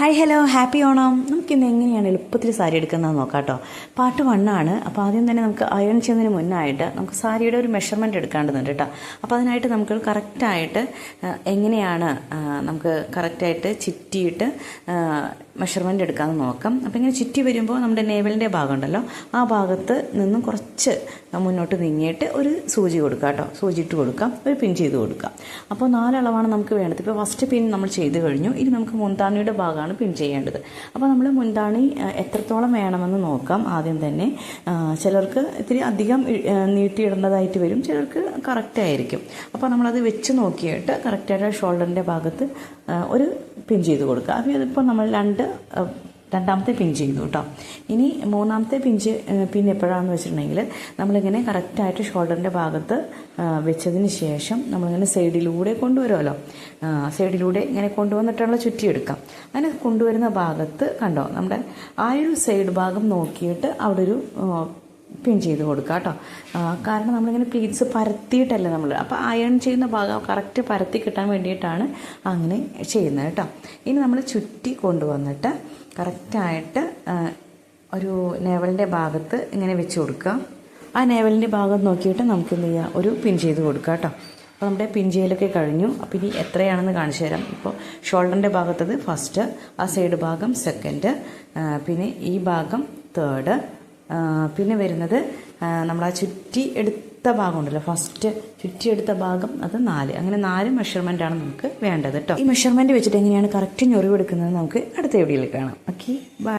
Hi hello happy Onam. നമുക്കിന്ന് എങ്ങനെയാണ് എളുപ്പത്തിൽ സാരി എടുക്കുന്നതെന്ന് നോക്കാം കേട്ടോ. പാർട്ട് 1 ആണ്. അപ്പോൾ ആദ്യം തന്നെ നമുക്ക് അയൺ ചെയ്യുന്നതിന് മുന്നായിട്ട് നമുക്ക് സാരിയുടെ ഒരു മെഷർമെൻറ്റ് എടുക്കേണ്ടതുണ്ട് കേട്ടോ. അപ്പോൾ അതിനായിട്ട് നമുക്ക് കറക്റ്റായിട്ട് എങ്ങനെയാണ് നമുക്ക് കറക്റ്റായിട്ട് ചിറ്റിയിട്ട് മെഷർമെൻറ്റ് എടുക്കാമെന്ന് നോക്കാം. അപ്പോൾ ഇങ്ങനെ ചിറ്റി വരുമ്പോൾ നമ്മുടെ നേവലിൻ്റെ ഭാഗം ഉണ്ടല്ലോ, ആ ഭാഗത്ത് നിന്നും കുറച്ച് മുന്നോട്ട് നീങ്ങിയിട്ട് ഒരു സൂചി കൊടുക്കുക കേട്ടോ. സൂചി ഇട്ട് കൊടുക്കാം, ഒരു പിൻ ചെയ്ത് കൊടുക്കാം. അപ്പോൾ 4 അളവാണ് നമുക്ക് വേണ്ടത്. ഇപ്പോൾ ഫസ്റ്റ് പിൻ നമ്മൾ ചെയ്ത് കഴിഞ്ഞു. ഇനി നമുക്ക് മുന്താണിയുടെ ഭാഗമാണ് പിൻ ചെയ്യേണ്ടത്. അപ്പോൾ നമ്മൾ മുന്താണി എത്രത്തോളം വേണമെന്ന് നോക്കാം. ആദ്യം തന്നെ ചിലർക്ക് ഇത്തിരി അധികം നീട്ടിയിടേണ്ടതായിട്ട് വരും, ചിലർക്ക് കറക്റ്റായിരിക്കും. അപ്പോൾ നമ്മളത് വെച്ച് നോക്കിയിട്ട് കറക്റ്റായിട്ട് ഷോൾഡറിൻ്റെ ഭാഗത്ത് ഒരു പിൻ ചെയ്ത് കൊടുക്കുക. അപ്പോൾ ഇതിപ്പോൾ നമ്മൾ രണ്ടാമത്തെ പിൻ ചെയ്തു കേട്ടോ. ഇനി മൂന്നാമത്തെ പിൻ എപ്പോഴാണെന്ന് വെച്ചിട്ടുണ്ടെങ്കിൽ നമ്മളിങ്ങനെ കറക്റ്റായിട്ട് ഷോൾഡറിൻ്റെ ഭാഗത്ത് വെച്ചതിന് ശേഷം നമ്മളിങ്ങനെ സൈഡിലൂടെ കൊണ്ടുവരുമല്ലോ, സൈഡിലൂടെ ഇങ്ങനെ കൊണ്ടുവന്നിട്ടുള്ള ചുറ്റിയെടുക്കാം. അങ്ങനെ കൊണ്ടുവരുന്ന ഭാഗത്ത് കണ്ടോ, നമ്മുടെ ആ ഒരു സൈഡ് ഭാഗം നോക്കിയിട്ട് അവിടെ ഒരു പിൻ ചെയ്ത് കൊടുക്കുക കേട്ടോ. കാരണം നമ്മളിങ്ങനെ പ്ലീറ്റ്സ് പരത്തിയിട്ടല്ല നമ്മൾ, അപ്പോൾ അയൺ ചെയ്യുന്ന ഭാഗം കറക്റ്റ് പരത്തി കിട്ടാൻ വേണ്ടിയിട്ടാണ് അങ്ങനെ ചെയ്യുന്നത് കേട്ടോ. ഇനി നമ്മൾ ചുറ്റി കൊണ്ടുവന്നിട്ട് കറക്റ്റായിട്ട് ഒരു നേവലിൻ്റെ ഭാഗത്ത് ഇങ്ങനെ വെച്ച് കൊടുക്കുക. ആ നേവലിൻ്റെ ഭാഗം നോക്കിയിട്ട് നമുക്ക് എന്ത് ചെയ്യുക, ഒരു പിൻ ചെയ്ത് കൊടുക്കുക കേട്ടോ. അപ്പോൾ നമ്മുടെ പിൻ ചെയ്യലൊക്കെ കഴിഞ്ഞു. അപ്പോൾ ഇനി എത്രയാണെന്ന് കാണിച്ചു തരാം. ഇപ്പോൾ ഷോൾഡറിൻ്റെ ഭാഗത്തത് ഫസ്റ്റ്, ആ സൈഡ് ഭാഗം സെക്കൻഡ്, പിന്നെ ഈ ഭാഗം തേർഡ്, പിന്നെ വരുന്നത് നമ്മൾ ആ ചുറ്റി എടുത്ത ഭാഗം ഉണ്ടല്ലോ, ഫസ്റ്റ് ചുറ്റിയെടുത്ത ഭാഗം അത് 4. അങ്ങനെ 4 മെഷർമെൻ്റാണ് നമുക്ക് വേണ്ടത് കേട്ടോ. ഈ മെഷർമെൻറ്റ് വെച്ചിട്ട് എങ്ങനെയാണ് കറക്റ്റ് ഞൊറിവെടുക്കുന്നത് നമുക്ക് അടുത്ത വീഡിയോയിൽ കാണാം. Okay, by.